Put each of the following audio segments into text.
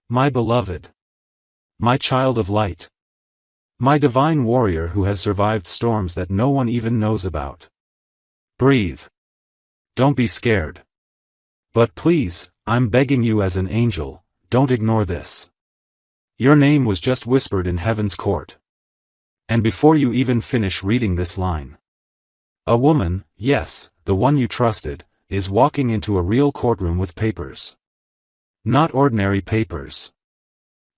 My beloved. My child of light. My divine warrior who has survived storms that no one even knows about. Breathe. Don't be scared. But please, I'm begging you as an angel, don't ignore this. Your name was just whispered in heaven's court. And before you even finish reading this line, a woman, yes, the one you trusted, is walking into a real courtroom with papers. Not ordinary papers.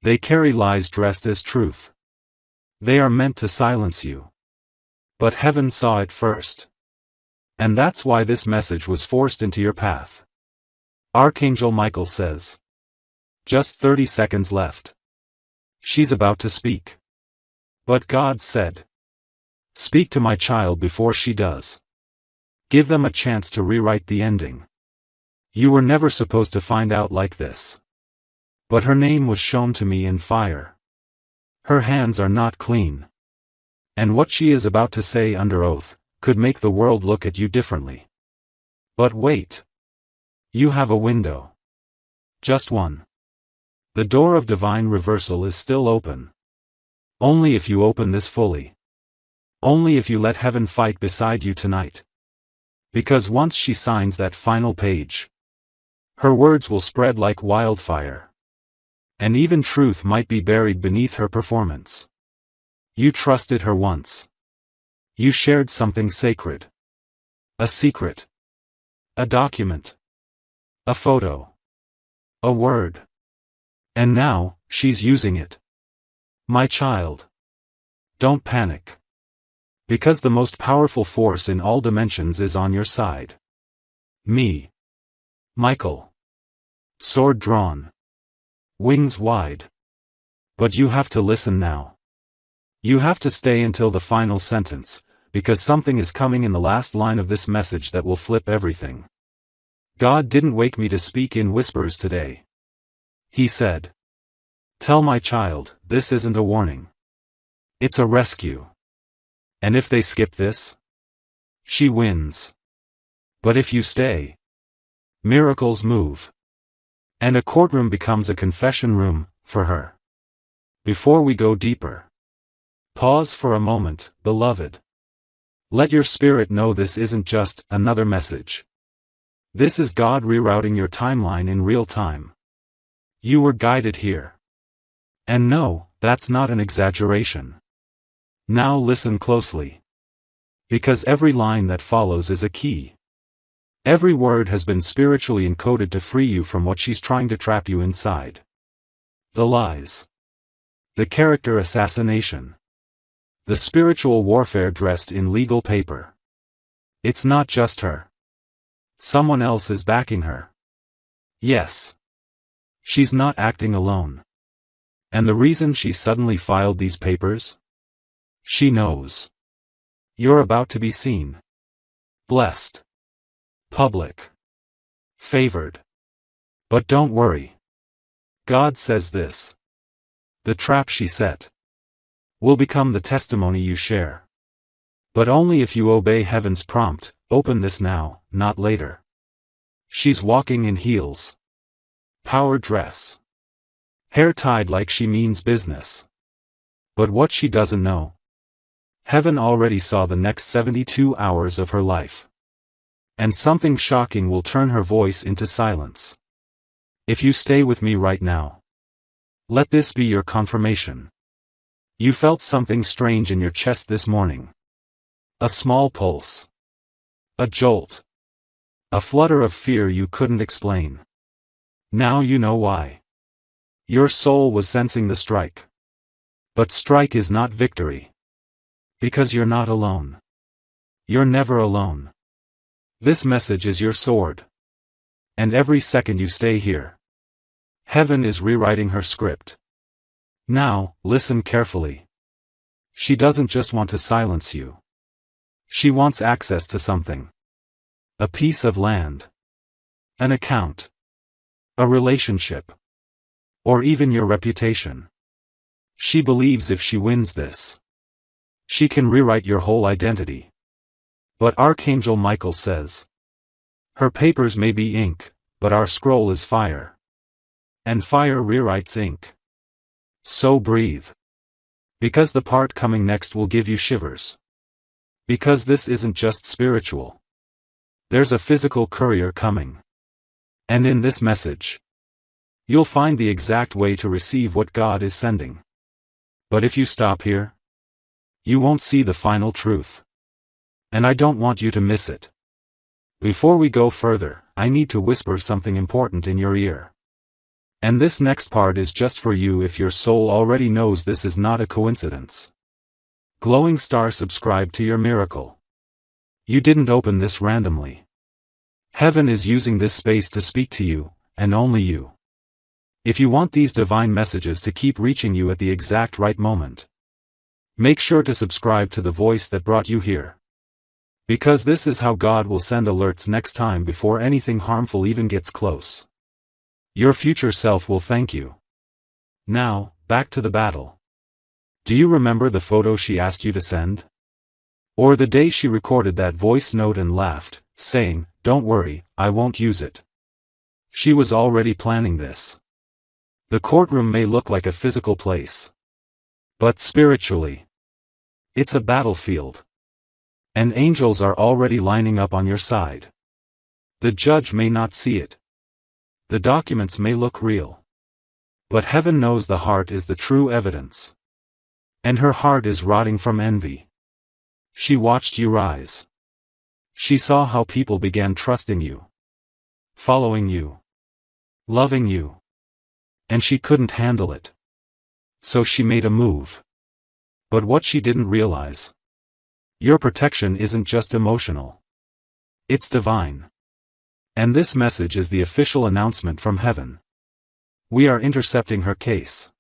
They carry lies dressed as truth. They are meant to silence you. But heaven saw it first. And that's why this message was forced into your path. Archangel Michael says. Just 30 seconds left. She's about to speak. But God said, speak to my child before she does. Give them a chance to rewrite the ending. You were never supposed to find out like this. But her name was shown to me in fire. Her hands are not clean. And what she is about to say under oath could make the world look at you differently. But wait. You have a window. Just one. The door of divine reversal is still open. Only if you open this fully. Only if you let heaven fight beside you tonight. Because once she signs that final page, her words will spread like wildfire. And even truth might be buried beneath her performance. You trusted her once. You shared something sacred. A secret. A document. A photo. A word. And now, she's using it. My child. Don't panic. Because the most powerful force in all dimensions is on your side. Me. Michael. Sword drawn. Wings wide. But you have to listen now. You have to stay until the final sentence, because something is coming in the last line of this message that will flip everything. God didn't wake me to speak in whispers today. He said, tell my child, this isn't a warning. It's a rescue. And if they skip this, she wins. But if you stay, miracles move. And a courtroom becomes a confession room, for her. Before we go deeper, pause for a moment, beloved. Let your spirit know this isn't just another message. This is God rerouting your timeline in real time. You were guided here. And no, that's not an exaggeration. Now listen closely. Because every line that follows is a key. Every word has been spiritually encoded to free you from what she's trying to trap you inside. The lies. The character assassination. The spiritual warfare dressed in legal paper. It's not just her. Someone else is backing her. Yes. She's not acting alone. And the reason she suddenly filed these papers? She knows. You're about to be seen. Blessed. Public. Favored. But don't worry. God says this. The trap she set will become the testimony you share. But only if you obey heaven's prompt, open this now, not later. She's walking in heels. Power dress. Hair tied like she means business. But what she doesn't know. Heaven already saw the next 72 hours of her life. And something shocking will turn her voice into silence. If you stay with me right now, let this be your confirmation. You felt something strange in your chest this morning. A small pulse. A jolt. A flutter of fear you couldn't explain. Now you know why. Your soul was sensing the strike. But strike is not victory. Because you're not alone. You're never alone. This message is your sword. And every second you stay here, heaven is rewriting her script. Now, listen carefully. She doesn't just want to silence you. She wants access to something. A piece of land. An account. A relationship. Or even your reputation. She believes if she wins this, she can rewrite your whole identity. But Archangel Michael says, her papers may be ink, but our scroll is fire. And fire rewrites ink. So breathe. Because the part coming next will give you shivers. Because this isn't just spiritual. There's a physical courier coming. And in this message, you'll find the exact way to receive what God is sending. But if you stop here, you won't see the final truth. And I don't want you to miss it. Before we go further, I need to whisper something important in your ear. And this next part is just for you if your soul already knows this is not a coincidence. Glowing star, subscribe to your miracle. You didn't open this randomly. Heaven is using this space to speak to you, and only you. If you want these divine messages to keep reaching you at the exact right moment, make sure to subscribe to the voice that brought you here. Because this is how God will send alerts next time before anything harmful even gets close. Your future self will thank you. Now, back to the battle. Do you remember the photo she asked you to send? Or the day she recorded that voice note and laughed, saying, "Don't worry, I won't use it." She was already planning this. The courtroom may look like a physical place. But spiritually, it's a battlefield. And angels are already lining up on your side. The judge may not see it. The documents may look real. But heaven knows the heart is the true evidence. And her heart is rotting from envy. She watched you rise. She saw how people began trusting you, following you, loving you. And she couldn't handle it. So she made a move. But what she didn't realize, your protection isn't just emotional. It's divine. And this message is the official announcement from heaven. We are intercepting her case.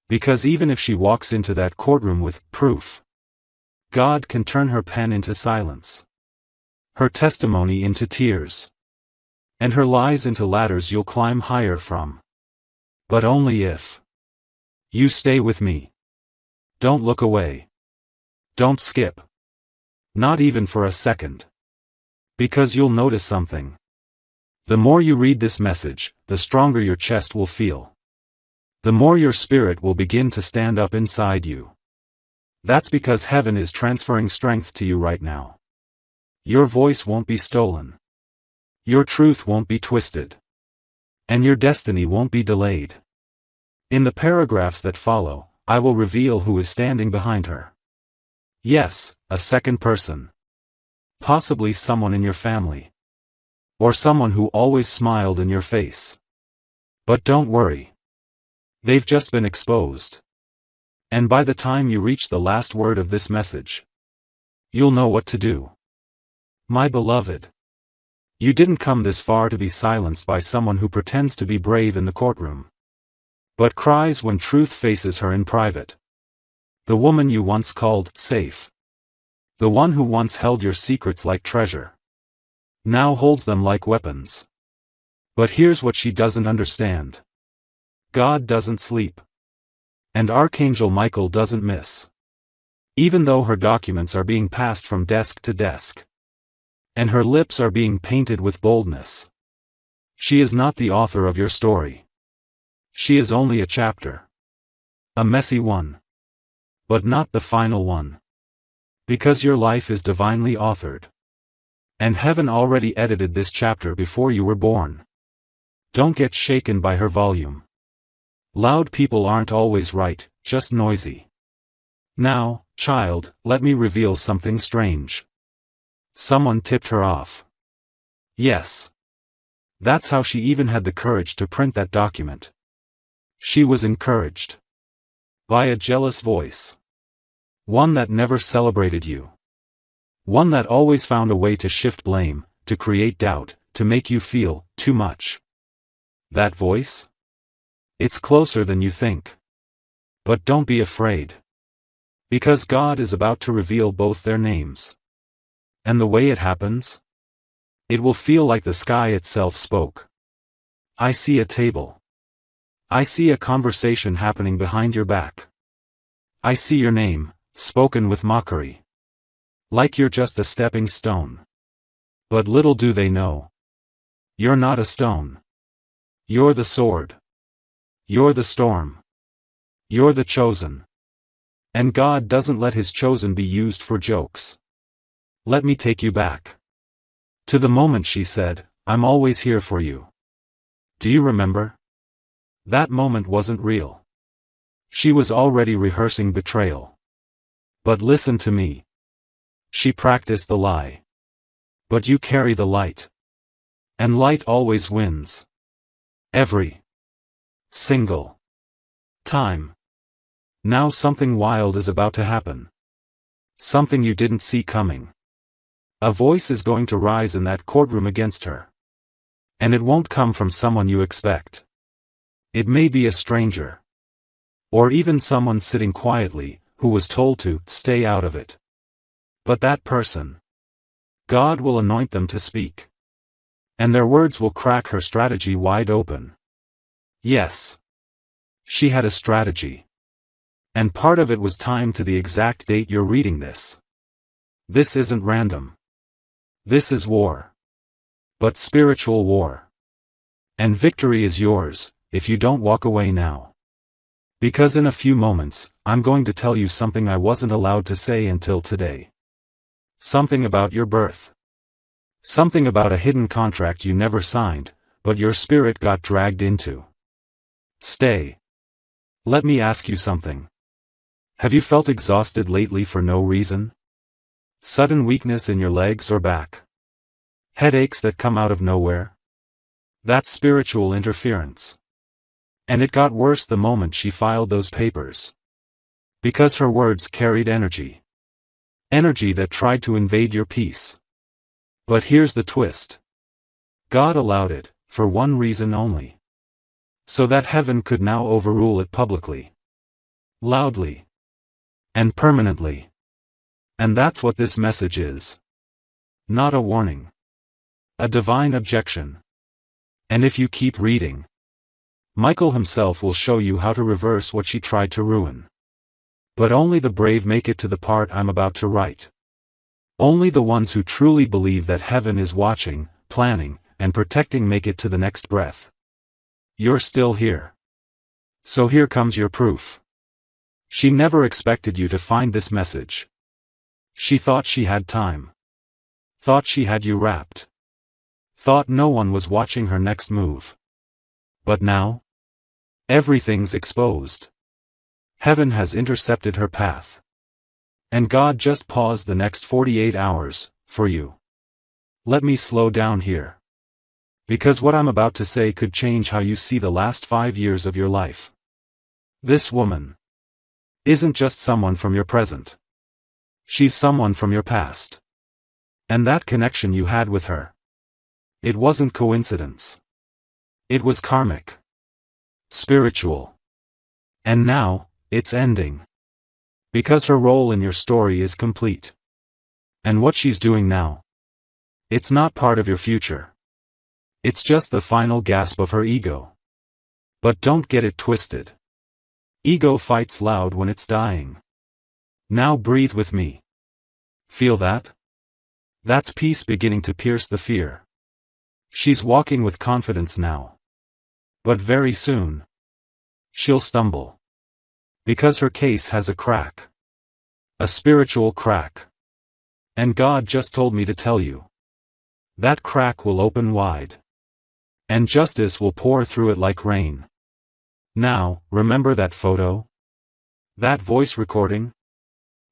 Because even if she walks into that courtroom with proof, God can turn her pen into silence, her testimony into tears, and her lies into ladders you'll climb higher from. But only if you stay with me. Don't look away. Don't skip. Not even for a second. Because you'll notice something. The more you read this message, the stronger your chest will feel. The more your spirit will begin to stand up inside you. That's because heaven is transferring strength to you right now. Your voice won't be stolen. Your truth won't be twisted. And your destiny won't be delayed. In the paragraphs that follow, I will reveal who is standing behind her. Yes, a second person. Possibly someone in your family. Or someone who always smiled in your face. But don't worry. They've just been exposed. And by the time you reach the last word of this message, you'll know what to do. My beloved, you didn't come this far to be silenced by someone who pretends to be brave in the courtroom, but cries when truth faces her in private. The woman you once called safe. The one who once held your secrets like treasure. Now holds them like weapons. But here's what she doesn't understand. God doesn't sleep. And Archangel Michael doesn't miss. Even though her documents are being passed from desk to desk. And her lips are being painted with boldness. She is not the author of your story. She is only a chapter. A messy one. But not the final one. Because your life is divinely authored. And heaven already edited this chapter before you were born. Don't get shaken by her volume. Loud people aren't always right, just noisy. Now, child, let me reveal something strange. Someone tipped her off. Yes. That's how she even had the courage to print that document. She was encouraged. By a jealous voice. One that never celebrated you. One that always found a way to shift blame, to create doubt, to make you feel too much. That voice? It's closer than you think. But don't be afraid. Because God is about to reveal both their names. And the way it happens? It will feel like the sky itself spoke. I see a table. I see a conversation happening behind your back. I see your name, spoken with mockery. Like you're just a stepping stone. But little do they know. You're not a stone. You're the sword. You're the storm. You're the chosen. And God doesn't let his chosen be used for jokes. Let me take you back to the moment she said, "I'm always here for you." Do you remember? That moment wasn't real. She was already rehearsing betrayal. But listen to me. She practiced the lie. But you carry the light. And light always wins. Every single time. Now something wild is about to happen. Something you didn't see coming. A voice is going to rise in that courtroom against her. And it won't come from someone you expect. It may be a stranger. Or even someone sitting quietly, who was told to stay out of it. But that person, God will anoint them to speak. And their words will crack her strategy wide open. Yes. She had a strategy. And part of it was timed to the exact date you're reading this. This isn't random. This is war. But spiritual war. And victory is yours, if you don't walk away now. Because in a few moments, I'm going to tell you something I wasn't allowed to say until today. Something about your birth. Something about a hidden contract you never signed, but your spirit got dragged into. Stay. Let me ask you something. Have you felt exhausted lately for no reason? Sudden weakness in your legs or back? Headaches that come out of nowhere? That's spiritual interference. And it got worse the moment she filed those papers. Because her words carried energy. Energy that tried to invade your peace. But here's the twist. God allowed it, for one reason only. So that heaven could now overrule it publicly. Loudly. And permanently. And that's what this message is. Not a warning. A divine objection. And if you keep reading, Michael himself will show you how to reverse what she tried to ruin. But only the brave make it to the part I'm about to write. Only the ones who truly believe that heaven is watching, planning, and protecting make it to the next breath. You're still here. So here comes your proof. She never expected you to find this message. She thought she had time. Thought she had you wrapped. Thought no one was watching her next move. But now? Everything's exposed. Heaven has intercepted her path. And God just paused the next 48 hours, for you. Let me slow down here. Because what I'm about to say could change how you see the last 5 years of your life. This woman isn't just someone from your present. She's someone from your past. And that connection you had with her. It wasn't coincidence. It was karmic. Spiritual. And now, it's ending. Because her role in your story is complete. And what she's doing now, it's not part of your future. It's just the final gasp of her ego. But don't get it twisted. Ego fights loud when it's dying. Now breathe with me. Feel that? That's peace beginning to pierce the fear. She's walking with confidence now. But very soon, she'll stumble. Because her case has a crack. A spiritual crack. And God just told me to tell you. That crack will open wide. And justice will pour through it like rain. Now, remember that photo? That voice recording?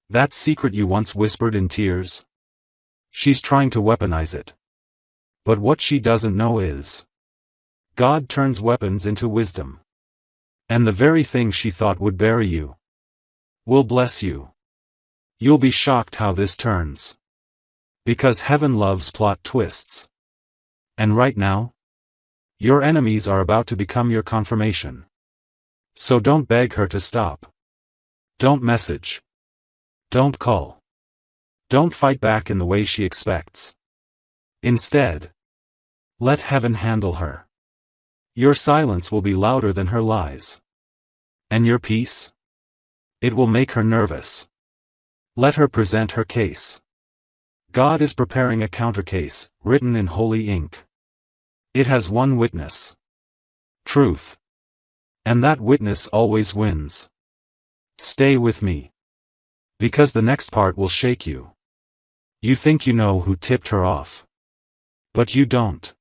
That secret you once whispered in tears? She's trying to weaponize it. But what she doesn't know is, God turns weapons into wisdom. And the very thing she thought would bury you will bless you. You'll be shocked how this turns. Because heaven loves plot twists. And right now, your enemies are about to become your confirmation. So don't beg her to stop. Don't message. Don't call. Don't fight back in the way she expects. Instead, let heaven handle her. Your silence will be louder than her lies. And your peace? It will make her nervous. Let her present her case. God is preparing a countercase, written in holy ink. It has one witness. Truth. And that witness always wins. Stay with me. Because the next part will shake you. You think you know who tipped her off. But you don't.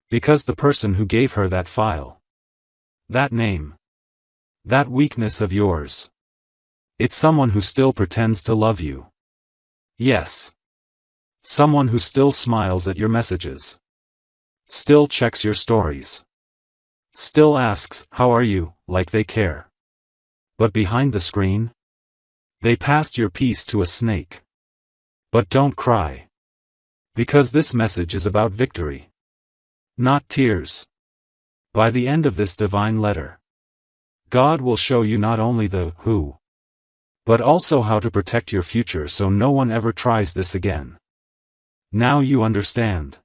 Because the person who gave her that file. That name. That weakness of yours. It's someone who still pretends to love you. Yes. Someone who still smiles at your messages. Still checks your stories. Still asks, "How are you?" like they care. But behind the screen? They passed your piece to a snake. But don't cry. Because this message is about victory. Not tears. By the end of this divine letter, God will show you not only the who, but also how to protect your future so no one ever tries this again. Now you understand.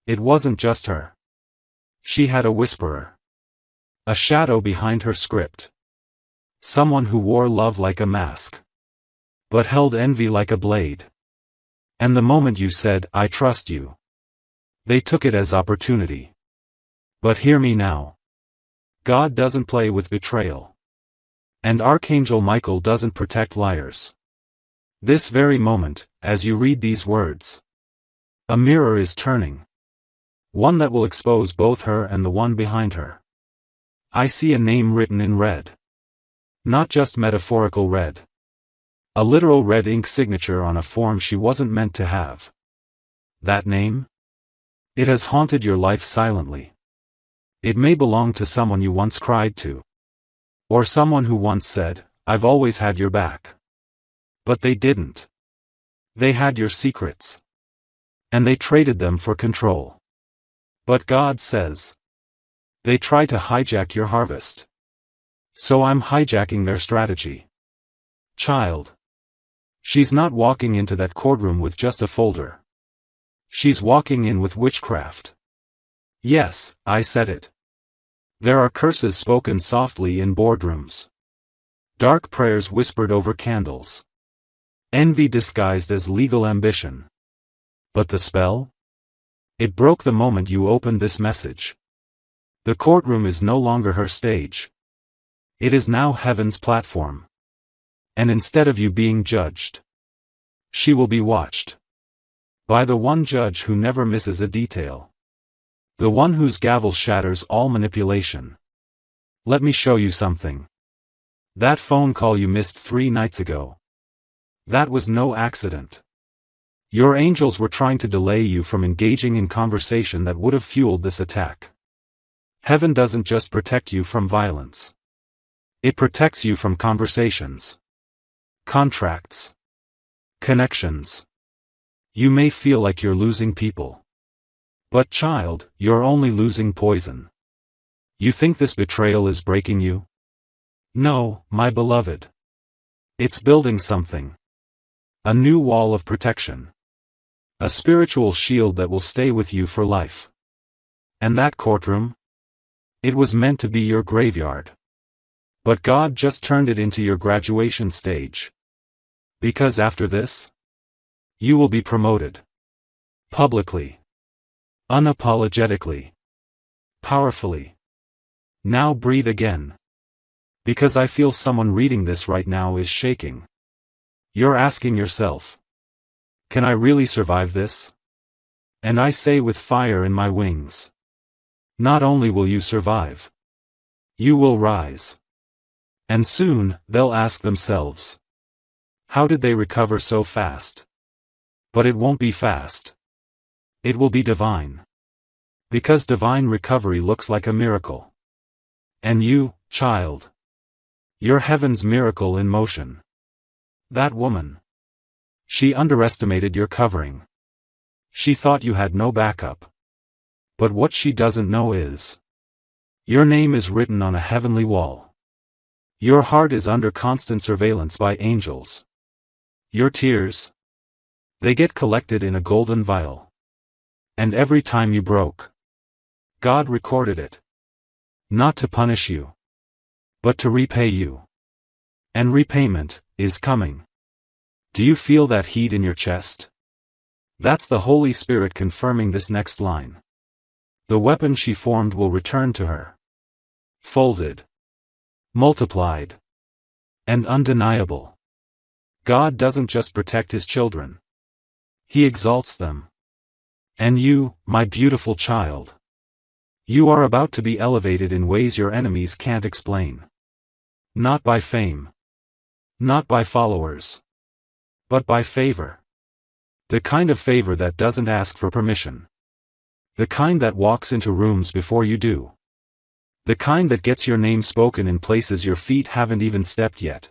It wasn't just her. She had a whisperer. A shadow behind her script. Someone who wore love like a mask. But held envy like a blade. And the moment you said, "I trust you," they took it as opportunity. But hear me now. God doesn't play with betrayal. And Archangel Michael doesn't protect liars. This very moment, as you read these words, a mirror is turning. One that will expose both her and the one behind her. I see a name written in red. Not just metaphorical red. A literal red ink signature on a form she wasn't meant to have. That name? It has haunted your life silently. It may belong to someone you once cried to. Or someone who once said, "I've always had your back." But they didn't. They had your secrets. And they traded them for control. But God says, they tried to hijack your harvest. So I'm hijacking their strategy. Child. She's not walking into that courtroom with just a folder. She's walking in with witchcraft. Yes, I said it. There are curses spoken softly in boardrooms. Dark prayers whispered over candles. Envy disguised as legal ambition. But the spell? It broke the moment you opened this message. The courtroom is no longer her stage. It is now heaven's platform. And instead of you being judged, she will be watched. By the one judge who never misses a detail. The one whose gavel shatters all manipulation. Let me show you something. That phone call you missed 3 nights ago. That was no accident. Your angels were trying to delay you from engaging in conversation that would have fueled this attack. Heaven doesn't just protect you from violence. It protects you from conversations. Contracts. Connections. You may feel like you're losing people. But child, you're only losing poison. You think this betrayal is breaking you? No, my beloved. It's building something. A new wall of protection. A spiritual shield that will stay with you for life. And that courtroom? It was meant to be your graveyard. But God just turned it into your graduation stage. Because after this, you will be promoted. Publicly. Unapologetically. Powerfully. Now breathe again. Because I feel someone reading this right now is shaking. You're asking yourself, can I really survive this? And I say with fire in my wings. Not only will you survive, you will rise. And soon, they'll ask themselves, how did they recover so fast? But it won't be fast. It will be divine. Because divine recovery looks like a miracle. And you, child. You're heaven's miracle in motion. That woman. She underestimated your covering. She thought you had no backup. But what she doesn't know is, your name is written on a heavenly wall. Your heart is under constant surveillance by angels. Your tears, they get collected in a golden vial. And every time you broke, God recorded it. Not to punish you, but to repay you. And repayment is coming. Do you feel that heat in your chest? That's the Holy Spirit confirming this next line. The weapon she formed will return to her. folded, multiplied, and undeniable. God doesn't just protect his children. He exalts them. And you, my beautiful child, you are about to be elevated in ways your enemies can't explain. Not by fame. Not by followers. But by favor. The kind of favor that doesn't ask for permission. The kind that walks into rooms before you do. The kind that gets your name spoken in places your feet haven't even stepped yet.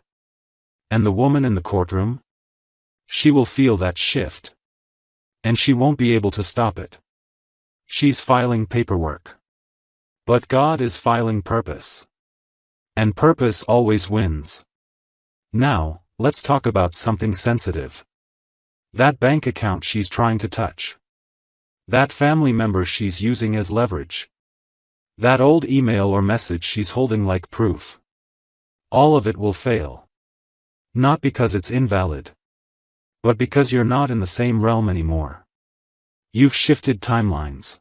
And the woman in the courtroom? She will feel that shift. And she won't be able to stop it. She's filing paperwork. But God is filing purpose. And purpose always wins. Now, let's talk about something sensitive. That bank account she's trying to touch. That family member she's using as leverage. That old email or message she's holding like proof. All of it will fail. Not because it's invalid. But because you're not in the same realm anymore. You've shifted timelines.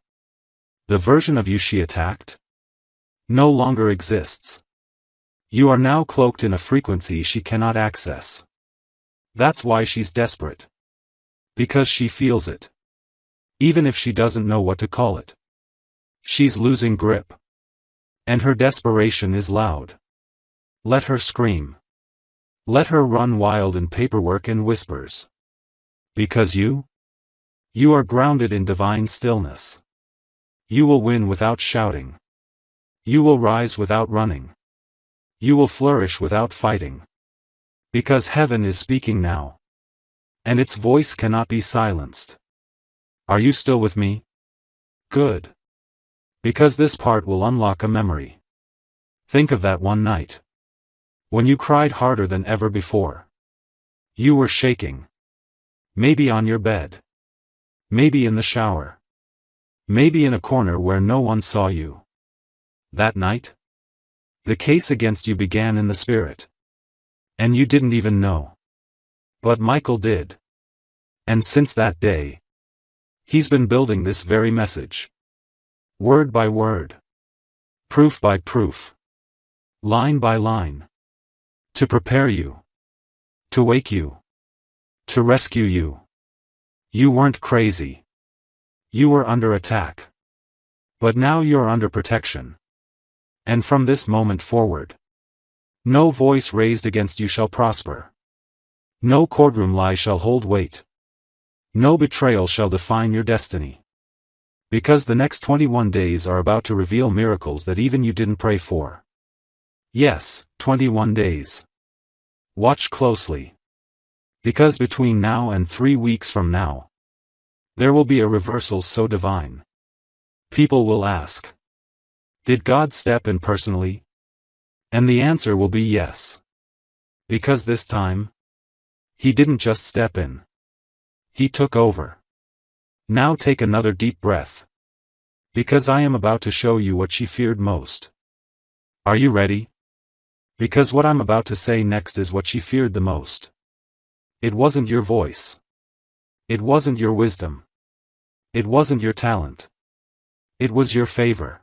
The version of you she attacked no longer exists. You are now cloaked in a frequency she cannot access. That's why she's desperate. Because she feels it. Even if she doesn't know what to call it. She's losing grip. And her desperation is loud. Let her scream. Let her run wild in paperwork and whispers. Because you are grounded in divine stillness. You will win without shouting. You will rise without running. You will flourish without fighting. Because heaven is speaking now. And its voice cannot be silenced. Are you still with me? Good. Because this part will unlock a memory. Think of that one night. When you cried harder than ever before. You were shaking. Maybe on your bed. Maybe in the shower. Maybe in a corner where no one saw you. That night? The case against you began in the spirit. And you didn't even know. But Michael did. And since that day, he's been building this very message. Word by word. Proof by proof. Line by line. To prepare you. To wake you. To rescue you. You weren't crazy. You were under attack. But now you're under protection. And from this moment forward, no voice raised against you shall prosper. No courtroom lie shall hold weight. No betrayal shall define your destiny. Because the next 21 days are about to reveal miracles that even you didn't pray for. Yes, 21 days. Watch closely. Because between now and 3 weeks from now, there will be a reversal so divine. People will ask, did God step in personally? And the answer will be yes. Because this time, he didn't just step in. He took over. Now take another deep breath. Because I am about to show you what she feared most. Are you ready? Because what I'm about to say next is what she feared the most. It wasn't your voice. It wasn't your wisdom. It wasn't your talent. It was your favor.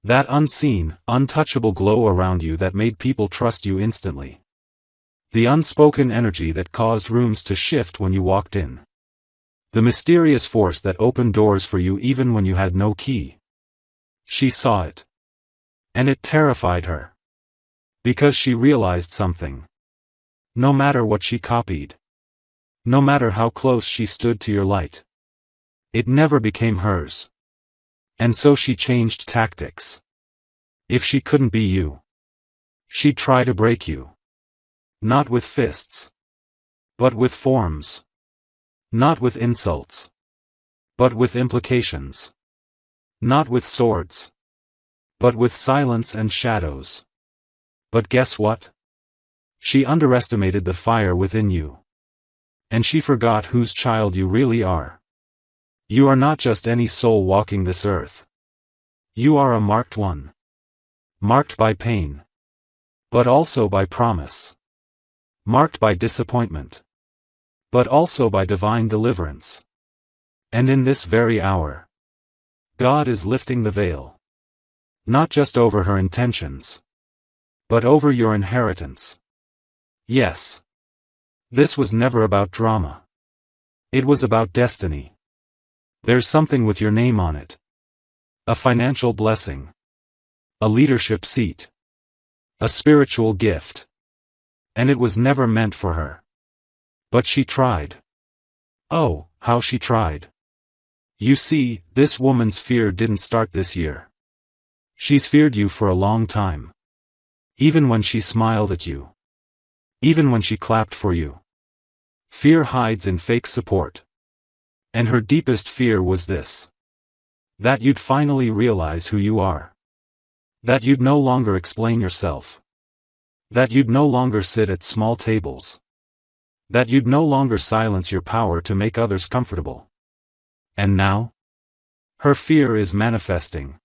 That unseen, untouchable glow around you that made people trust you instantly. The unspoken energy that caused rooms to shift when you walked in. The mysterious force that opened doors for you even when you had no key. She saw it. And it terrified her. Because she realized something. No matter what she copied. No matter how close she stood to your light. It never became hers. And so she changed tactics. If she couldn't be you, she'd try to break you. Not with fists. But with forms. Not with insults. But with implications. Not with swords. But with silence and shadows. But guess what? She underestimated the fire within you. And she forgot whose child you really are. You are not just any soul walking this earth. You are a marked one. Marked by pain. But also by promise. Marked by disappointment. But also by divine deliverance. And in this very hour, God is lifting the veil. Not just over her intentions, but over your inheritance. Yes. This was never about drama. It was about destiny. There's something with your name on it. A financial blessing. A leadership seat. A spiritual gift. And it was never meant for her. But she tried. Oh, how she tried. You see, this woman's fear didn't start this year. She's feared you for a long time. Even when she smiled at you. Even when she clapped for you. Fear hides in fake support. And her deepest fear was this. That you'd finally realize who you are. That you'd no longer explain yourself. That you'd no longer sit at small tables. That you'd no longer silence your power to make others comfortable. And now? Her fear is manifesting.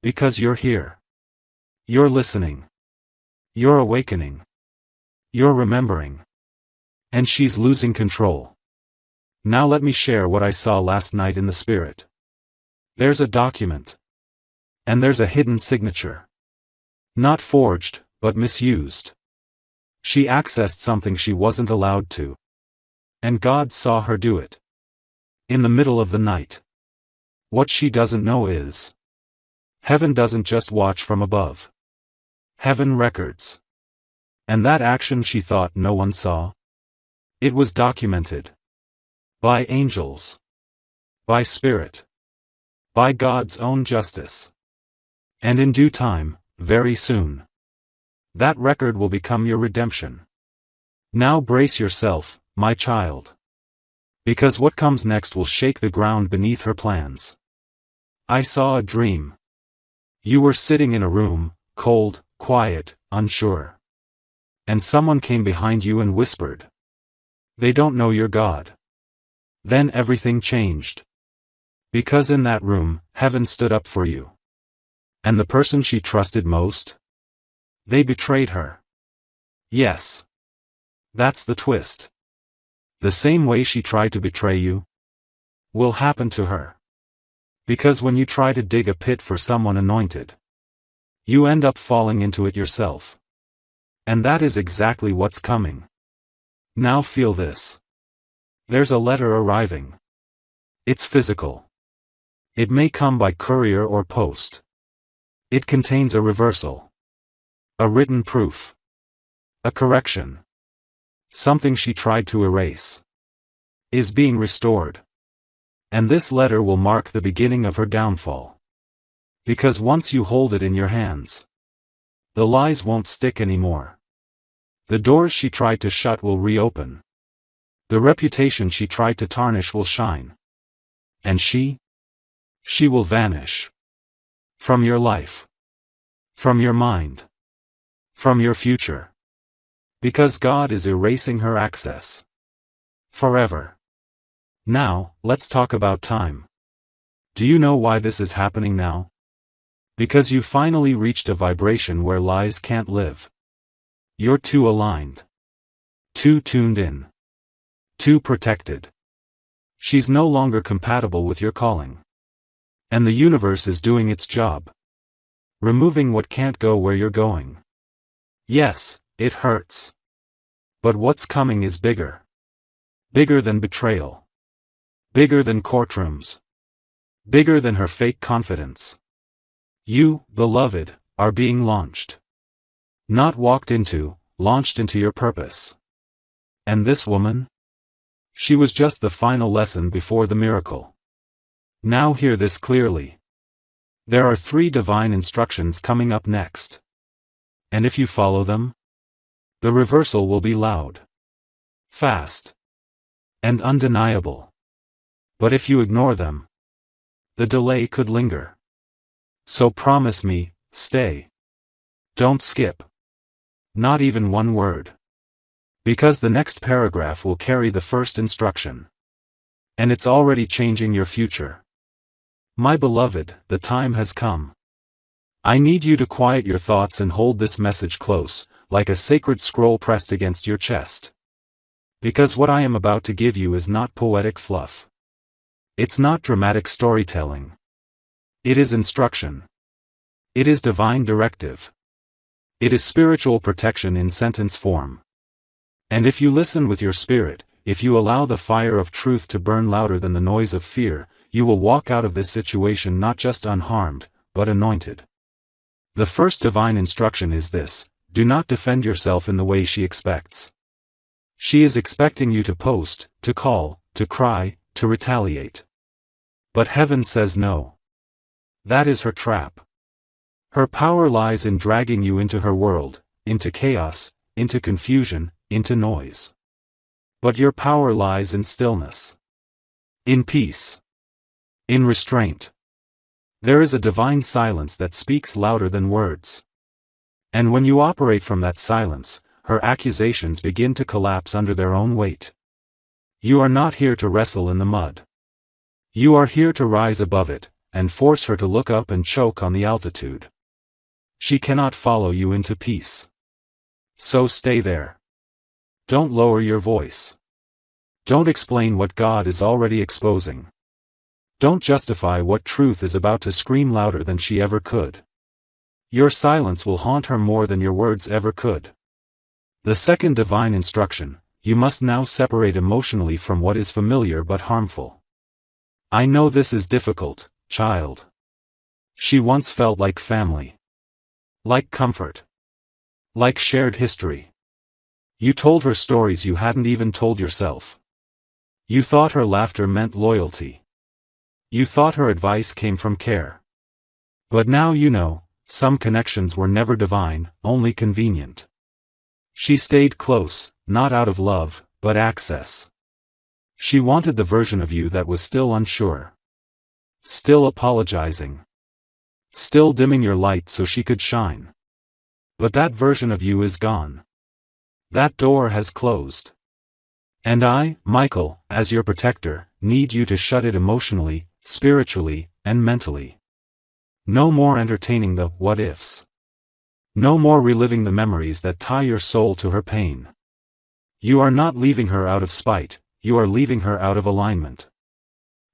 Because you're here. You're listening. You're awakening. You're remembering. And she's losing control. Now let me share what I saw last night in the spirit. There's a document. And there's a hidden signature. Not forged, but misused. She accessed something she wasn't allowed to. And God saw her do it. In the middle of the night. What she doesn't know is. Heaven doesn't just watch from above. Heaven records. And that action she thought no one saw? It was documented. By angels. By spirit. By God's own justice. And in due time, very soon. That record will become your redemption. Now brace yourself, my child. Because what comes next will shake the ground beneath her plans. I saw a dream. You were sitting in a room, cold, quiet, unsure. And someone came behind you and whispered. They don't know you're God. Then everything changed. Because in that room, heaven stood up for you. And the person she trusted most? They betrayed her. Yes. That's the twist. The same way she tried to betray you will happen to her. Because when you try to dig a pit for someone anointed, you end up falling into it yourself. And that is exactly what's coming. Now feel this. There's a letter arriving. It's physical. It may come by courier or post. It contains a reversal. A written proof. A correction. Something she tried to erase. Is being restored. And this letter will mark the beginning of her downfall. Because once you hold it in your hands, the lies won't stick anymore. The doors she tried to shut will reopen. The reputation she tried to tarnish will shine. And she will vanish. From your life. From your mind. From your future. Because God is erasing her access. Forever. Now, let's talk about time. Do you know why this is happening now? Because you finally reached a vibration where lies can't live. You're too aligned. Too tuned in. Too protected. She's no longer compatible with your calling. And the universe is doing its job. Removing what can't go where you're going. Yes, it hurts. But what's coming is bigger. Bigger than betrayal. Bigger than courtrooms. Bigger than her fake confidence. You, beloved, are being launched. Not walked into, launched into your purpose. And this woman? She was just the final lesson before the miracle. Now hear this clearly. There are 3 divine instructions coming up next. And if you follow them, the reversal will be loud, fast, and undeniable. But if you ignore them, the delay could linger. So promise me, stay. Don't skip. Not even one word. Because the next paragraph will carry the first instruction. And it's already changing your future. My beloved, the time has come. I need you to quiet your thoughts and hold this message close, like a sacred scroll pressed against your chest. Because what I am about to give you is not poetic fluff. It's not dramatic storytelling. It is instruction. It is divine directive. It is spiritual protection in sentence form. And if you listen with your spirit, if you allow the fire of truth to burn louder than the noise of fear, you will walk out of this situation not just unharmed, but anointed. The first divine instruction is this: do not defend yourself in the way she expects. She is expecting you to post, to call, to cry, to retaliate. But heaven says no. That is her trap. Her power lies in dragging you into her world, into chaos, into confusion, into noise. But your power lies in stillness. In peace. In restraint. There is a divine silence that speaks louder than words. And when you operate from that silence, her accusations begin to collapse under their own weight. You are not here to wrestle in the mud. You are here to rise above it, and force her to look up and choke on the altitude. She cannot follow you into peace. So stay there. Don't lower your voice. Don't explain what God is already exposing. Don't justify what truth is about to scream louder than she ever could. Your silence will haunt her more than your words ever could. The second divine instruction: you must now separate emotionally from what is familiar but harmful. I know this is difficult, child. She once felt like family. Like comfort. Like shared history. You told her stories you hadn't even told yourself. You thought her laughter meant loyalty. You thought her advice came from care. But now you know, some connections were never divine, only convenient. She stayed close, not out of love, but access. She wanted the version of you that was still unsure. Still apologizing. Still dimming your light so she could shine. But that version of you is gone. That door has closed. And I, Michael, as your protector, need you to shut it emotionally, spiritually, and mentally. No more entertaining the what-ifs. No more reliving the memories that tie your soul to her pain. You are not leaving her out of spite, you are leaving her out of alignment.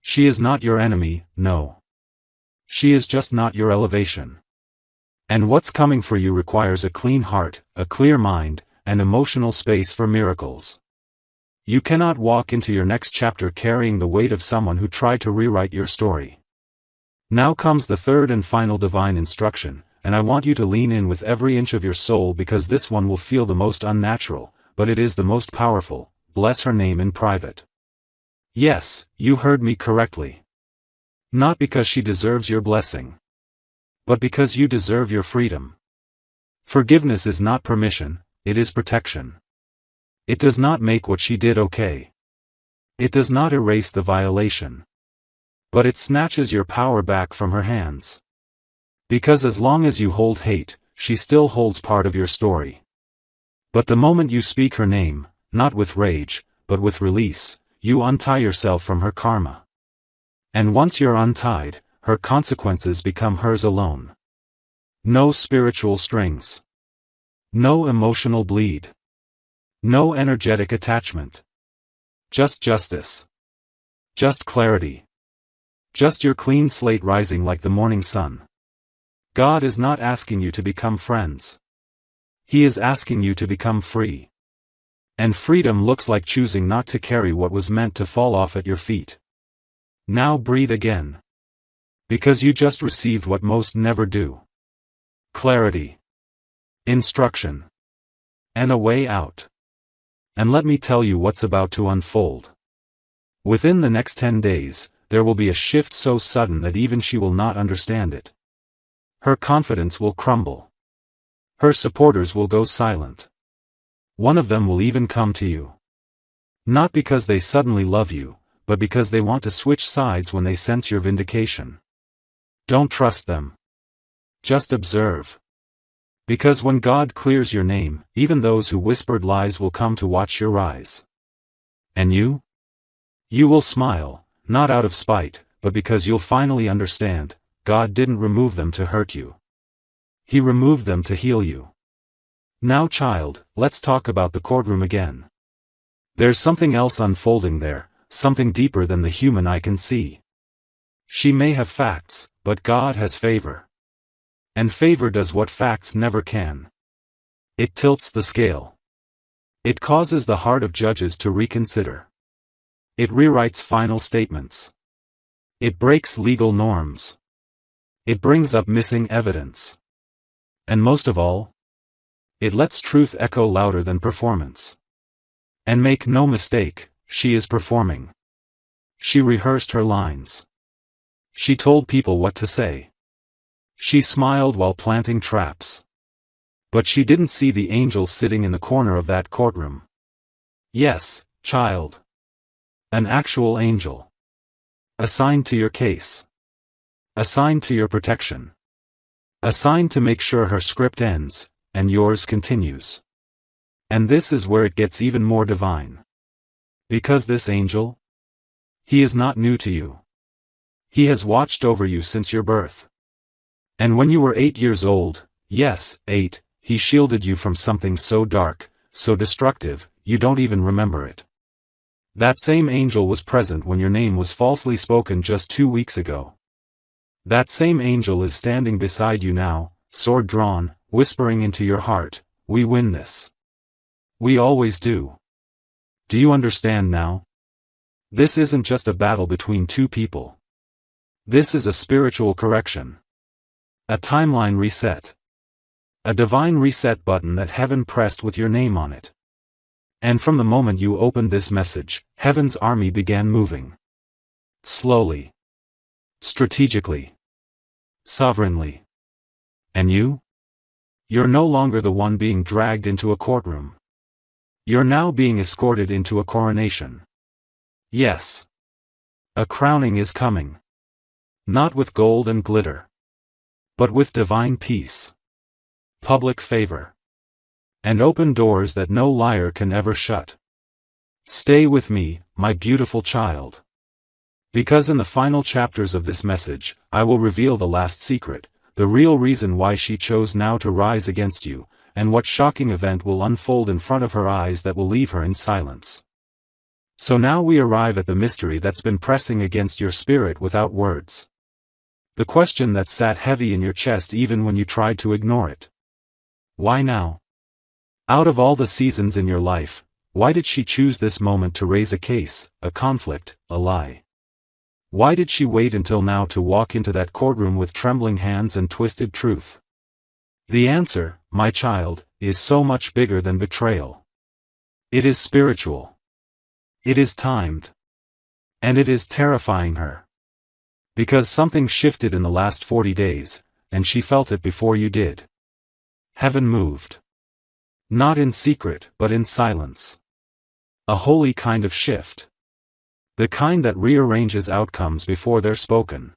She is not your enemy, no. She is just not your elevation. And what's coming for you requires a clean heart, a clear mind, and emotional space for miracles. You cannot walk into your next chapter carrying the weight of someone who tried to rewrite your story. Now comes the third and final divine instruction, and I want you to lean in with every inch of your soul because this one will feel the most unnatural, but it is the most powerful. Bless her name in private. Yes, you heard me correctly. Not because she deserves your blessing. But because you deserve your freedom. Forgiveness is not permission, it is protection. It does not make what she did okay. It does not erase the violation. But it snatches your power back from her hands. Because as long as you hold hate, she still holds part of your story. But the moment you speak her name, not with rage, but with release, you untie yourself from her karma. And once you're untied, her consequences become hers alone. No spiritual strings. No emotional bleed. No energetic attachment. Just justice. Just clarity. Just your clean slate rising like the morning sun. God is not asking you to become friends. He is asking you to become free. And freedom looks like choosing not to carry what was meant to fall off at your feet. Now breathe again. Because you just received what most never do. Clarity. Instruction. And a way out. And let me tell you what's about to unfold. Within the next 10 days, there will be a shift so sudden that even she will not understand it. Her confidence will crumble. Her supporters will go silent. One of them will even come to you. Not because they suddenly love you, but because they want to switch sides when they sense your vindication. Don't trust them. Just observe. Because when God clears your name, even those who whispered lies will come to watch your rise. And you? You will smile, not out of spite, but because you'll finally understand, God didn't remove them to hurt you. He removed them to heal you. Now child, let's talk about the courtroom again. There's something else unfolding there, something deeper than the human eye can see. She may have facts, but God has favor. And favor does what facts never can. It tilts the scale. It causes the heart of judges to reconsider. It rewrites final statements. It breaks legal norms. It brings up missing evidence. And most of all, it lets truth echo louder than performance. And make no mistake, she is performing. She rehearsed her lines. She told people what to say. She smiled while planting traps. But she didn't see the angel sitting in the corner of that courtroom. Yes, child. An actual angel. Assigned to your case. Assigned to your protection. Assigned to make sure her script ends, and yours continues. And this is where it gets even more divine. Because this angel? He is not new to you. He has watched over you since your birth. And when you were 8 years old, yes, 8, he shielded you from something so dark, so destructive, you don't even remember it. That same angel was present when your name was falsely spoken just 2 weeks ago. That same angel is standing beside you now, sword drawn, whispering into your heart, "We win this. We always do." Do you understand now? This isn't just a battle between two people. This is a spiritual correction. A timeline reset. A divine reset button that heaven pressed with your name on it. And from the moment you opened this message, heaven's army began moving. Slowly. Strategically. Sovereignly. And you? You're no longer the one being dragged into a courtroom. You're now being escorted into a coronation. Yes. A crowning is coming. Not with gold and glitter. But with divine peace. Public favor. And open doors that no liar can ever shut. Stay with me, my beautiful child. Because in the final chapters of this message, I will reveal the last secret, the real reason why she chose now to rise against you, and what shocking event will unfold in front of her eyes that will leave her in silence. So now we arrive at the mystery that's been pressing against your spirit without words. The question that sat heavy in your chest even when you tried to ignore it. Why now? Out of all the seasons in your life, why did she choose this moment to raise a case, a conflict, a lie? Why did she wait until now to walk into that courtroom with trembling hands and twisted truth? The answer, my child, is so much bigger than betrayal. It is spiritual. It is timed. And it is terrifying her. Because something shifted in the last 40 days, and she felt it before you did. Heaven moved. Not in secret, but in silence. A holy kind of shift. The kind that rearranges outcomes before they're spoken.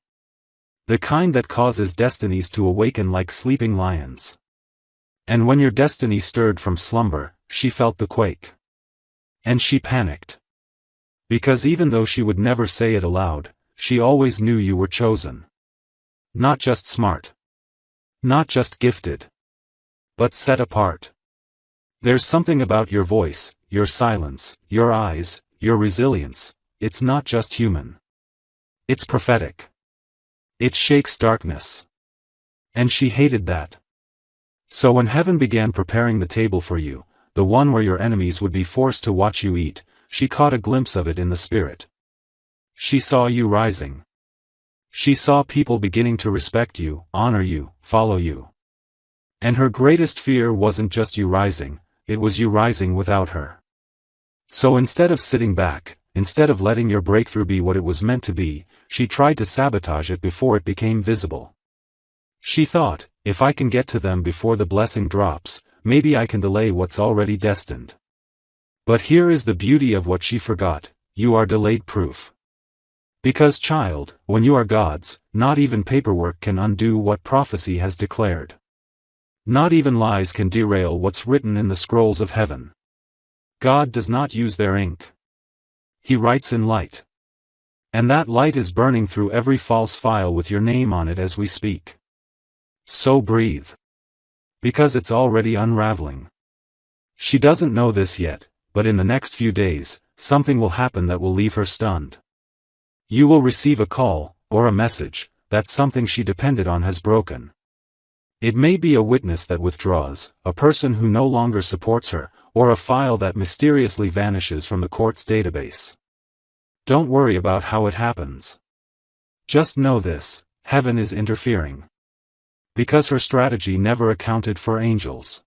The kind that causes destinies to awaken like sleeping lions. And when your destiny stirred from slumber, she felt the quake. And she panicked. Because even though she would never say it aloud, she always knew you were chosen. Not just smart. Not just gifted. But set apart. There's something about your voice, your silence, your eyes, your resilience. It's not just human. It's prophetic. It shakes darkness. And she hated that. So when heaven began preparing the table for you, the one where your enemies would be forced to watch you eat, she caught a glimpse of it in the spirit. She saw you rising. She saw people beginning to respect you, honor you, follow you. And her greatest fear wasn't just you rising, it was you rising without her. So instead of sitting back, instead of letting your breakthrough be what it was meant to be, she tried to sabotage it before it became visible. She thought, if I can get to them before the blessing drops, maybe I can delay what's already destined. But here is the beauty of what she forgot, you are delayed proof. Because child, when you are God's, not even paperwork can undo what prophecy has declared. Not even lies can derail what's written in the scrolls of heaven. God does not use their ink. He writes in light. And that light is burning through every false file with your name on it as we speak. So breathe. Because it's already unraveling. She doesn't know this yet, but in the next few days, something will happen that will leave her stunned. You will receive a call, or a message, that something she depended on has broken. It may be a witness that withdraws, a person who no longer supports her, or a file that mysteriously vanishes from the court's database. Don't worry about how it happens. Just know this: heaven is interfering. Because her strategy never accounted for angels.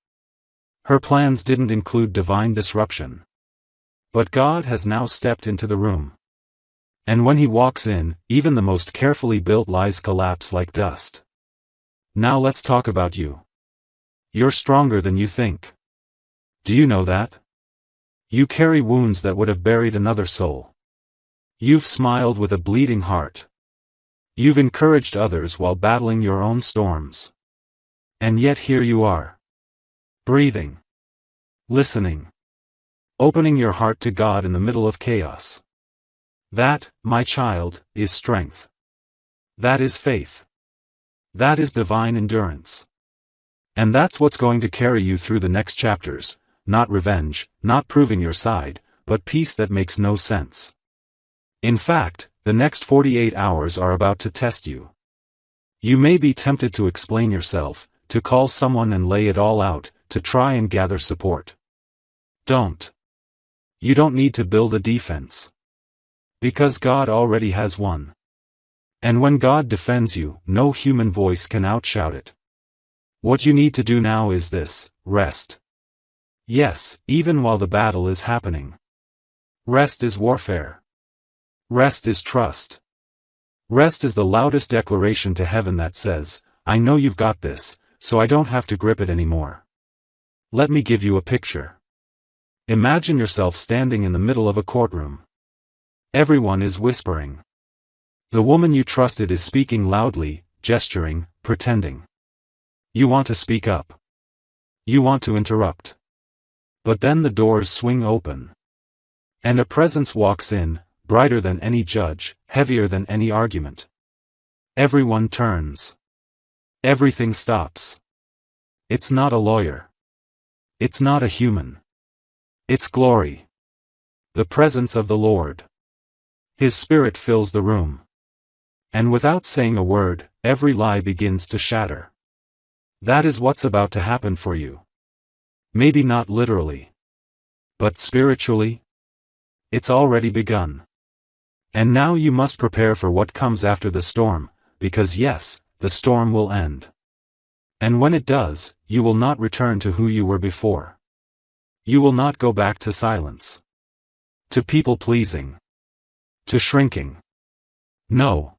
Her plans didn't include divine disruption. But God has now stepped into the room. And when he walks in, even the most carefully built lies collapse like dust. Now let's talk about you. You're stronger than you think. Do you know that? You carry wounds that would have buried another soul. You've smiled with a bleeding heart. You've encouraged others while battling your own storms. And yet here you are. Breathing. Listening. Opening your heart to God in the middle of chaos. That, my child, is strength. That is faith. That is divine endurance. And that's what's going to carry you through the next chapters, not revenge, not proving your side, but peace that makes no sense. In fact, the next 48 hours are about to test you. You may be tempted to explain yourself, to call someone and lay it all out, to try and gather support. Don't. You don't need to build a defense. Because God already has one. And when God defends you, no human voice can outshout it. What you need to do now is this: rest. Yes, even while the battle is happening. Rest is warfare. Rest is trust. Rest is the loudest declaration to heaven that says, I know you've got this, so I don't have to grip it anymore. Let me give you a picture. Imagine yourself standing in the middle of a courtroom. Everyone is whispering. The woman you trusted is speaking loudly, gesturing, pretending. You want to speak up. You want to interrupt. But then the doors swing open. And a presence walks in, brighter than any judge, heavier than any argument. Everyone turns. Everything stops. It's not a lawyer. It's not a human. It's glory. The presence of the Lord. His Spirit fills the room. And without saying a word, every lie begins to shatter. That is what's about to happen for you. Maybe not literally. But spiritually? It's already begun. And now you must prepare for what comes after the storm, because yes, the storm will end. And when it does, you will not return to who you were before. You will not go back to silence. To people-pleasing. To shrinking. No.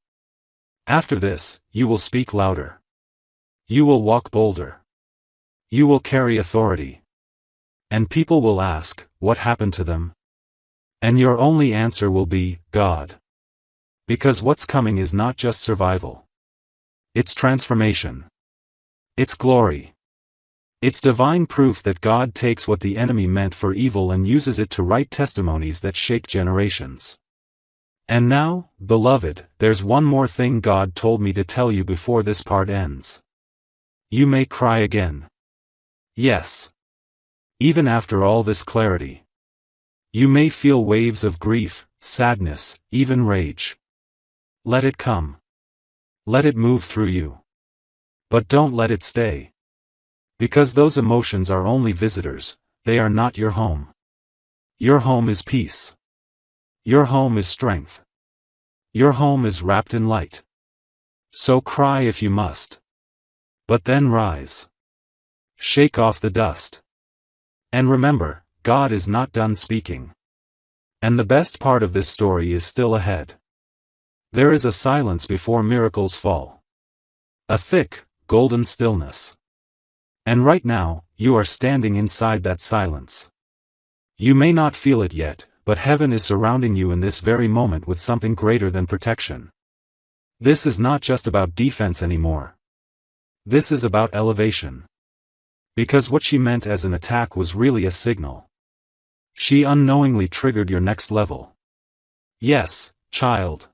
After this, you will speak louder. You will walk bolder. You will carry authority. And people will ask, what happened to them? And your only answer will be, God. Because what's coming is not just survival. It's transformation. It's glory. It's divine proof that God takes what the enemy meant for evil and uses it to write testimonies that shake generations. And now, beloved, there's one more thing God told me to tell you before this part ends. You may cry again. Yes. Even after all this clarity. You may feel waves of grief, sadness, even rage. Let it come. Let it move through you. But don't let it stay. Because those emotions are only visitors, they are not your home. Your home is peace. Your home is strength. Your home is wrapped in light. So cry if you must. But then rise. Shake off the dust. And remember, God is not done speaking. And the best part of this story is still ahead. There is a silence before miracles fall. A thick, golden stillness. And right now, you are standing inside that silence. You may not feel it yet, but heaven is surrounding you in this very moment with something greater than protection. This is not just about defense anymore. This is about elevation. Because what she meant as an attack was really a signal. She unknowingly triggered your next level. Yes, child.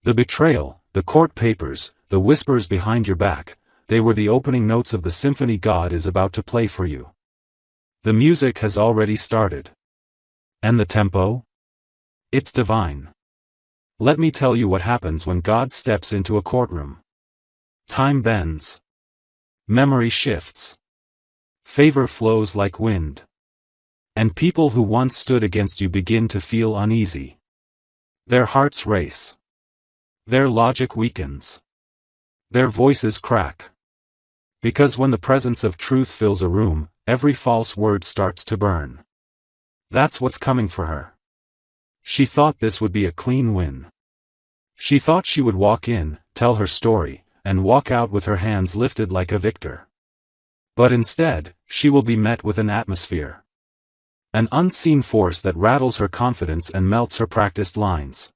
The betrayal, the court papers, the whispers behind your back, they were the opening notes of the symphony God is about to play for you. The music has already started. And the tempo? It's divine. Let me tell you what happens when God steps into a courtroom. Time bends. Memory shifts. Favor flows like wind. And people who once stood against you begin to feel uneasy. Their hearts race. Their logic weakens. Their voices crack. Because when the presence of truth fills a room, every false word starts to burn. That's what's coming for her. She thought this would be a clean win. She thought she would walk in, tell her story, and walk out with her hands lifted like a victor. But instead, she will be met with an atmosphere. An unseen force that rattles her confidence and melts her practiced lines.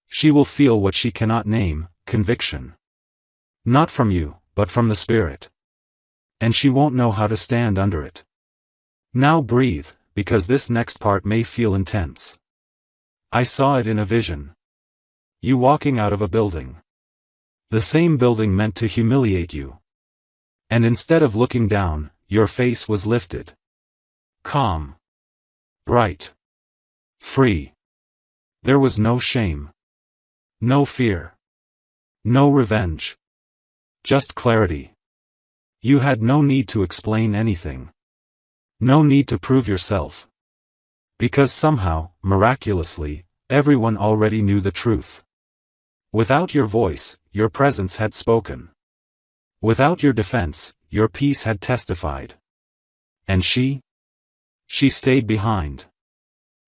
She will feel what she cannot name, conviction. Not from you, but from the Spirit. And she won't know how to stand under it. Now breathe, because this next part may feel intense. I saw it in a vision. You walking out of a building. The same building meant to humiliate you. And instead of looking down, your face was lifted. Calm. Bright. Free. There was no shame. No fear. No revenge. Just clarity. You had no need to explain anything. No need to prove yourself. Because somehow, miraculously, everyone already knew the truth. Without your voice, your presence had spoken. Without your defense, your peace had testified. And she? She stayed behind.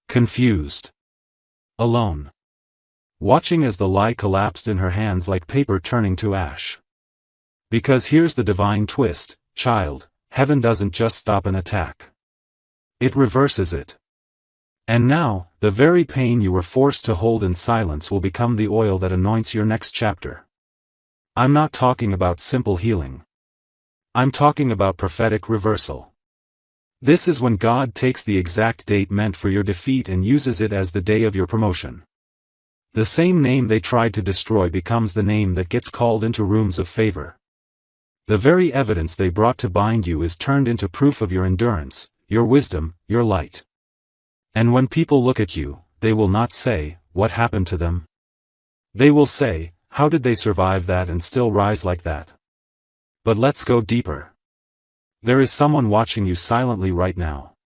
Confused. Alone. Watching as the lie collapsed in her hands like paper turning to ash. Because here's the divine twist, child, heaven doesn't just stop an attack. It reverses it. And now, the very pain you were forced to hold in silence will become the oil that anoints your next chapter. I'm not talking about simple healing. I'm talking about prophetic reversal. This is when God takes the exact date meant for your defeat and uses it as the day of your promotion. The same name they tried to destroy becomes the name that gets called into rooms of favor. The very evidence they brought to bind you is turned into proof of your endurance, your wisdom, your light. And when people look at you, they will not say, "What happened to them?" They will say, "How did they survive that and still rise like that?" But let's go deeper. There is someone watching you silently right now.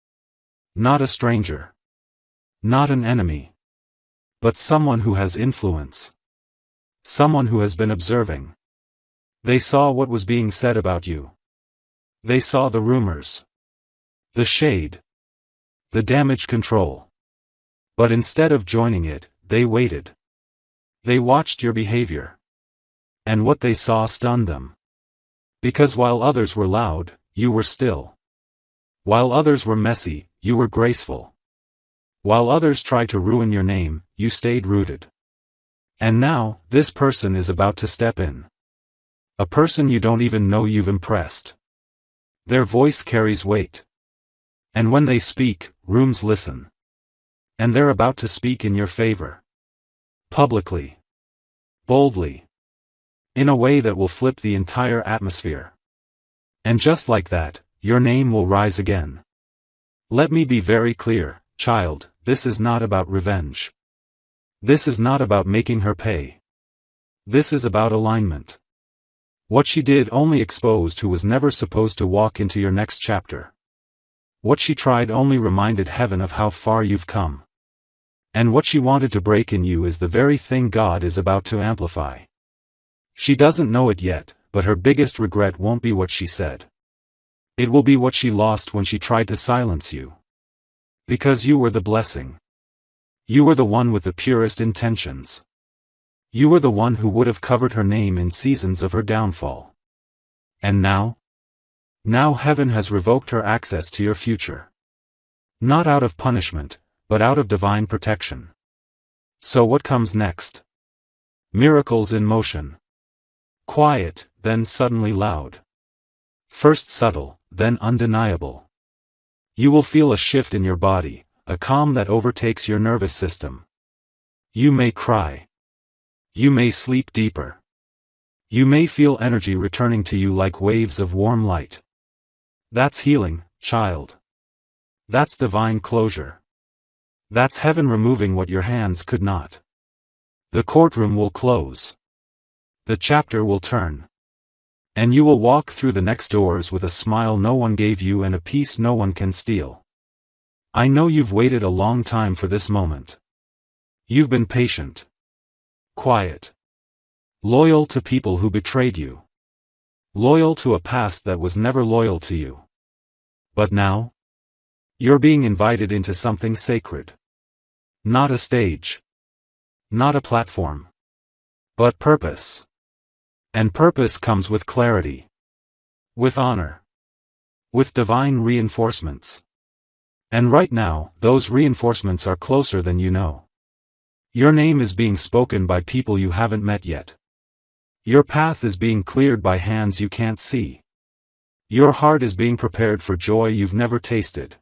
Not a stranger. Not an enemy. But someone who has influence. Someone who has been observing. They saw what was being said about you. They saw the rumors. The shade. The damage control. But instead of joining it, they waited. They watched your behavior. And what they saw stunned them. Because while others were loud, you were still. While others were messy, you were graceful. While others tried to ruin your name, you stayed rooted. And now, this person is about to step in. A person you don't even know you've impressed. Their voice carries weight. And when they speak, rooms listen. And they're about to speak in your favor. Publicly. Boldly. In a way that will flip the entire atmosphere. And just like that, your name will rise again. Let me be very clear, child, this is not about revenge. This is not about making her pay. This is about alignment. What she did only exposed who was never supposed to walk into your next chapter. What she tried only reminded heaven of how far you've come. And what she wanted to break in you is the very thing God is about to amplify. She doesn't know it yet, but her biggest regret won't be what she said. It will be what she lost when she tried to silence you. Because you were the blessing. You were the one with the purest intentions. You were the one who would have covered her name in seasons of her downfall. And now? Now heaven has revoked her access to your future. Not out of punishment, but out of divine protection. So what comes next? Miracles in motion. Quiet, then suddenly loud. First subtle, then undeniable. You will feel a shift in your body, a calm that overtakes your nervous system. You may cry. You may sleep deeper. You may feel energy returning to you like waves of warm light. That's healing, child. That's divine closure. That's heaven removing what your hands could not. The courtroom will close. The chapter will turn. And you will walk through the next doors with a smile no one gave you and a peace no one can steal. I know you've waited a long time for this moment. You've been patient. Quiet. Loyal to people who betrayed you. Loyal to a past that was never loyal to you. But now? You're being invited into something sacred. Not a stage. Not a platform. But purpose. And purpose comes with clarity. With honor. With divine reinforcements. And right now, those reinforcements are closer than you know. Your name is being spoken by people you haven't met yet. Your path is being cleared by hands you can't see. Your heart is being prepared for joy you've never tasted.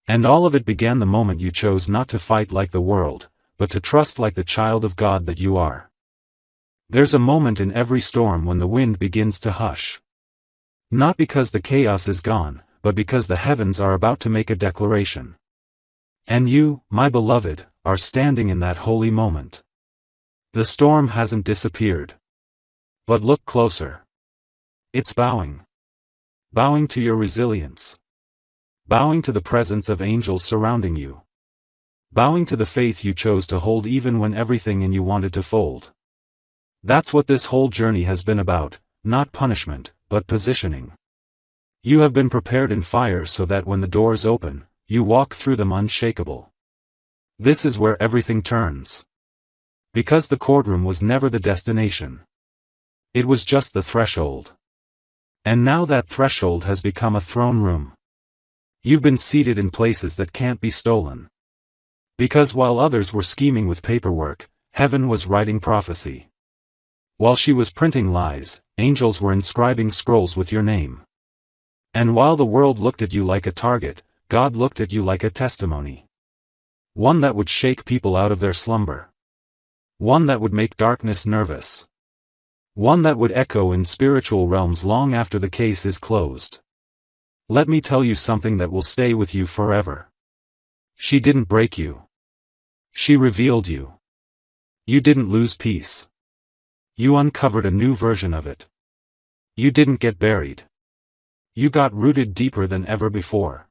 And all of it began the moment you chose not to fight like the world, but to trust like the child of God that you are. There's a moment in every storm when the wind begins to hush. Not because the chaos is gone, but because the heavens are about to make a declaration. And you, my beloved, are standing in that holy moment. The storm hasn't disappeared. But look closer. It's bowing. Bowing to your resilience. Bowing to the presence of angels surrounding you. Bowing to the faith you chose to hold even when everything in you wanted to fold. That's what this whole journey has been about, not punishment, but positioning. You have been prepared in fire so that when the doors open, you walk through them unshakable. This is where everything turns. Because the courtroom was never the destination. It was just the threshold. And now that threshold has become a throne room. You've been seated in places that can't be stolen. Because while others were scheming with paperwork, heaven was writing prophecy. While she was printing lies, angels were inscribing scrolls with your name. And while the world looked at you like a target, God looked at you like a testimony. One that would shake people out of their slumber. One that would make darkness nervous. One that would echo in spiritual realms long after the case is closed. Let me tell you something that will stay with you forever. She didn't break you. She revealed you. You didn't lose peace. You uncovered a new version of it. You didn't get buried. You got rooted deeper than ever before.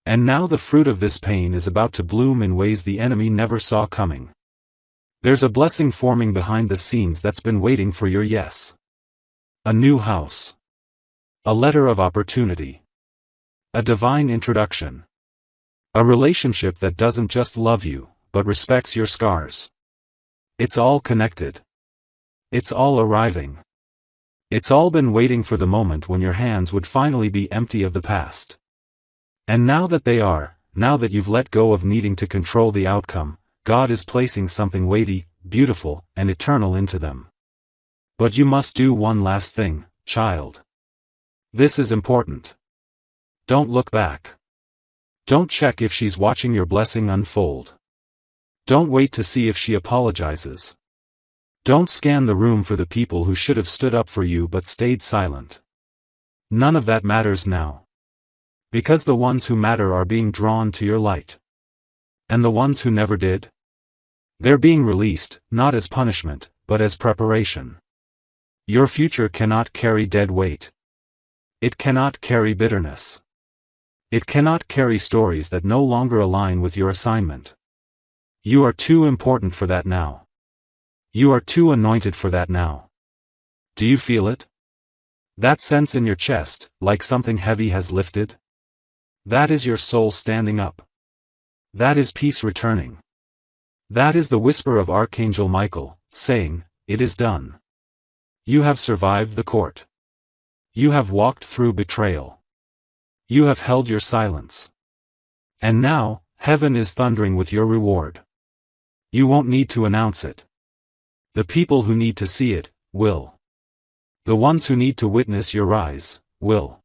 And now the fruit of this pain is about to bloom in ways the enemy never saw coming. There's a blessing forming behind the scenes that's been waiting for your yes. A new house. A letter of opportunity. A divine introduction. A relationship that doesn't just love you, but respects your scars. It's all connected. It's all arriving. It's all been waiting for the moment when your hands would finally be empty of the past. And now that they are, now that you've let go of needing to control the outcome, God is placing something weighty, beautiful, and eternal into them. But you must do one last thing, child. This is important. Don't look back. Don't check if she's watching your blessing unfold. Don't wait to see if she apologizes. Don't scan the room for the people who should have stood up for you but stayed silent. None of that matters now. Because the ones who matter are being drawn to your light. And the ones who never did? They're being released, not as punishment, but as preparation. Your future cannot carry dead weight. It cannot carry bitterness. It cannot carry stories that no longer align with your assignment. You are too important for that now. You are too anointed for that now. Do you feel it? That sense in your chest, like something heavy has lifted? That is your soul standing up. That is peace returning. That is the whisper of Archangel Michael, saying, "It is done." You have survived the court. You have walked through betrayal. You have held your silence. And now, heaven is thundering with your reward. You won't need to announce it. The people who need to see it, will. The ones who need to witness your rise, will.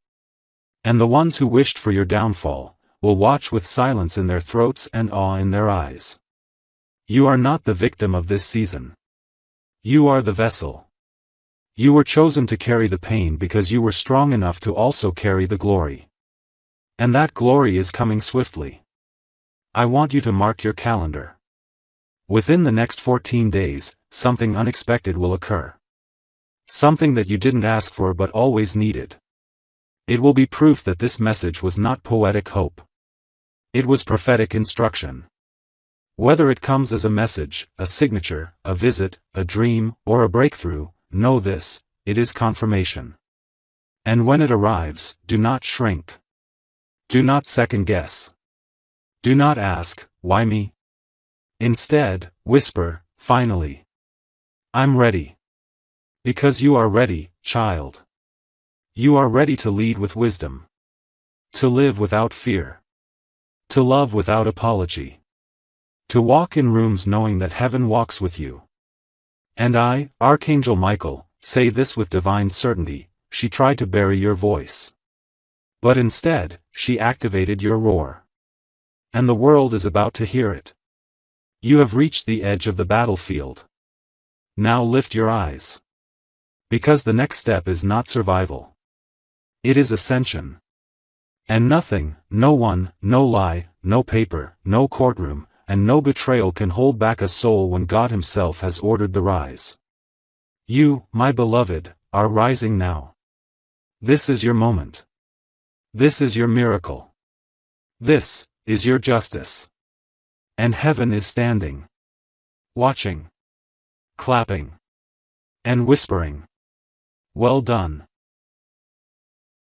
And the ones who wished for your downfall, will watch with silence in their throats and awe in their eyes. You are not the victim of this season. You are the vessel. You were chosen to carry the pain because you were strong enough to also carry the glory. And that glory is coming swiftly. I want you to mark your calendar. Within the next 14 days, something unexpected will occur. Something that you didn't ask for but always needed. It will be proof that this message was not poetic hope. It was prophetic instruction. Whether it comes as a message, a signature, a visit, a dream, or a breakthrough, know this, it is confirmation. And when it arrives, do not shrink. Do not second guess. Do not ask, why me? Instead, whisper, finally. I'm ready. Because you are ready, child. You are ready to lead with wisdom. To live without fear. To love without apology. To walk in rooms knowing that heaven walks with you. And I, Archangel Michael, say this with divine certainty, she tried to bury your voice. But instead, she activated your roar. And the world is about to hear it. You have reached the edge of the battlefield. Now lift your eyes. Because the next step is not survival. It is ascension. And nothing, no one, no lie, no paper, no courtroom, and no betrayal can hold back a soul when God Himself has ordered the rise. You, my beloved, are rising now. This is your moment. This is your miracle. This is your justice. And heaven is standing. Watching. Clapping. And whispering. Well done.